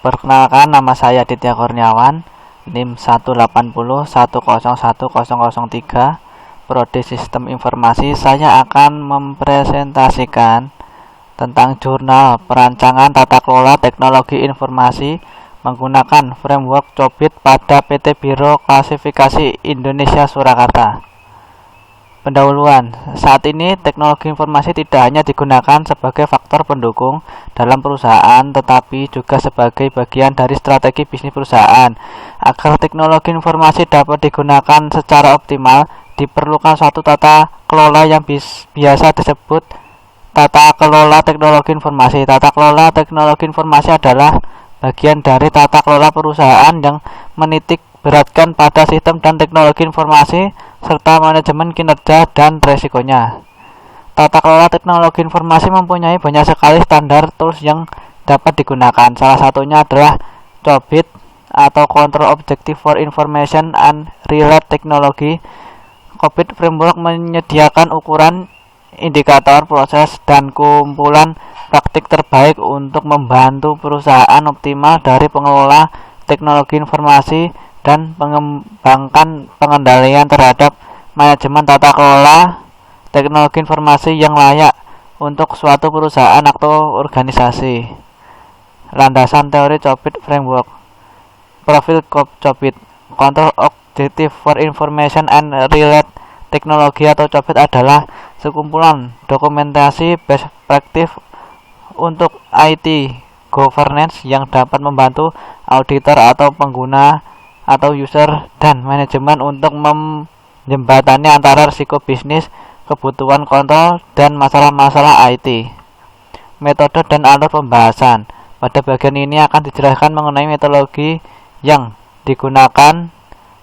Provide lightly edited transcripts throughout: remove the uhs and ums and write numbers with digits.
Perkenalkan, nama saya Aditya Kurniawan, NIM 18010101003, Prodi Sistem Informasi. Saya akan mempresentasikan tentang jurnal perancangan tata kelola teknologi informasi menggunakan framework COBIT pada PT Biro Klasifikasi Indonesia Surakarta. Pendahuluan. Saat ini teknologi informasi tidak hanya digunakan sebagai faktor pendukung dalam perusahaan, tetapi juga sebagai bagian dari strategi bisnis perusahaan. Agar teknologi informasi dapat digunakan secara optimal, diperlukan suatu tata kelola yang biasa disebut tata kelola teknologi informasi. Tata kelola teknologi informasi adalah bagian dari tata kelola perusahaan yang menitik beratkan pada sistem dan teknologi informasi serta manajemen kinerja dan resikonya. Tata kelola teknologi informasi mempunyai banyak sekali standar tools yang dapat digunakan. Salah satunya adalah COBIT atau Control Objective for Information and Related Technology. COBIT Framework menyediakan ukuran, indikator, proses, dan kumpulan praktik terbaik untuk membantu perusahaan optimal dari pengelola teknologi informasi dan mengembangkan pengendalian terhadap manajemen tata kelola teknologi informasi yang layak untuk suatu perusahaan atau organisasi. Landasan teori COBIT Framework. Profil COBIT. Control Objective for Information and Related Technology atau COBIT adalah sekumpulan dokumentasi best practice untuk IT governance yang dapat membantu auditor atau pengguna atau user dan manajemen untuk menjembatani antara risiko bisnis, kebutuhan kontrol, dan masalah-masalah IT. Metode dan alur pembahasan. Pada bagian ini akan dijelaskan mengenai metodologi yang digunakan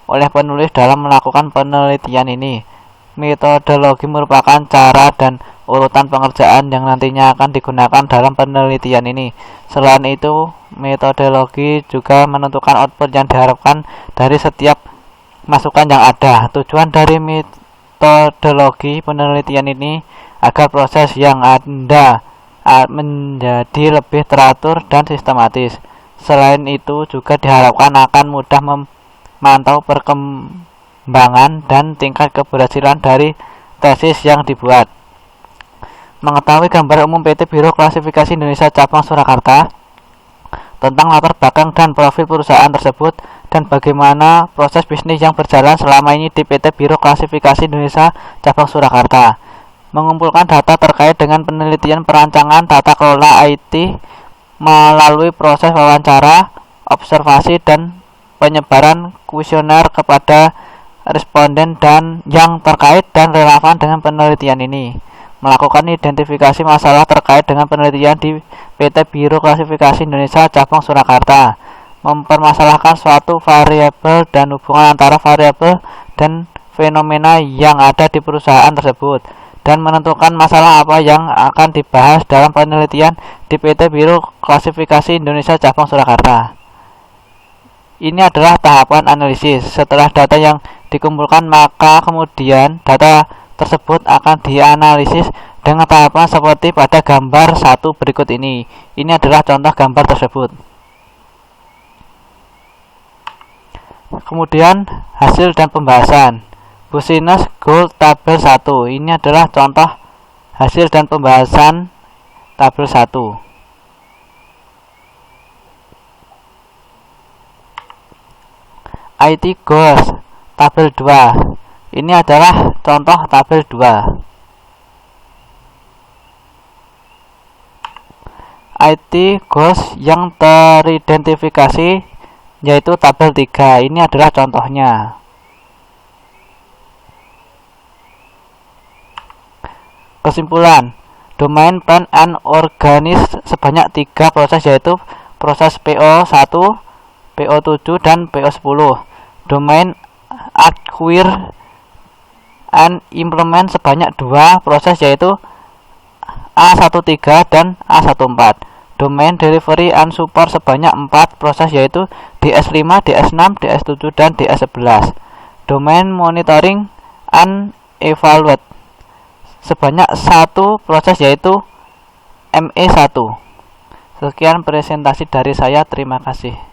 oleh penulis dalam melakukan penelitian ini. Metodologi merupakan cara dan urutan pengerjaan yang nantinya akan digunakan dalam penelitian ini. Selain itu, metodologi juga menentukan output yang diharapkan dari setiap masukan yang ada. Tujuan dari metodologi penelitian ini agar proses yang ada menjadi lebih teratur dan sistematis. Selain itu, juga diharapkan akan mudah memantau perkembangan dan tingkat keberhasilan dari tesis yang dibuat. Mengetahui gambar umum PT Biro Klasifikasi Indonesia Cabang Surakarta tentang latar belakang dan profil perusahaan tersebut dan bagaimana proses bisnis yang berjalan selama ini di PT Biro Klasifikasi Indonesia Cabang Surakarta. Mengumpulkan data terkait dengan penelitian perancangan tata kelola IT melalui proses wawancara, observasi, dan penyebaran kuesioner kepada responden dan yang terkait dan relevan dengan penelitian ini. Melakukan identifikasi masalah terkait dengan penelitian di PT Biro Klasifikasi Indonesia Cabang Surakarta. Mempermasalahkan suatu variabel dan hubungan antara variabel dan fenomena yang ada di perusahaan tersebut, dan menentukan masalah apa yang akan dibahas dalam penelitian di PT Biro Klasifikasi Indonesia Cabang Surakarta. Ini adalah tahapan analisis. Setelah data yang dikumpulkan, maka kemudian data tersebut akan dianalisis dengan tahapan seperti pada gambar 1 berikut ini. Ini adalah contoh gambar tersebut. Kemudian hasil dan pembahasan. Business Goal tabel 1. Ini adalah contoh hasil dan pembahasan tabel 1. IT Goals tabel 2. Ini adalah contoh tabel 2. IT goals yang teridentifikasi yaitu tabel 3. Ini adalah contohnya. Kesimpulan. Domain plan and organize sebanyak 3 proses, yaitu proses PO1, PO7, dan PO10. Domain acquire and implement sebanyak 2 proses, yaitu A13 dan A14. Domain delivery and support sebanyak 4 proses, yaitu DS5, DS6, DS7, dan DS11. Domain monitoring and evaluate sebanyak 1 proses, yaitu ME1. Sekian presentasi dari saya, terima kasih.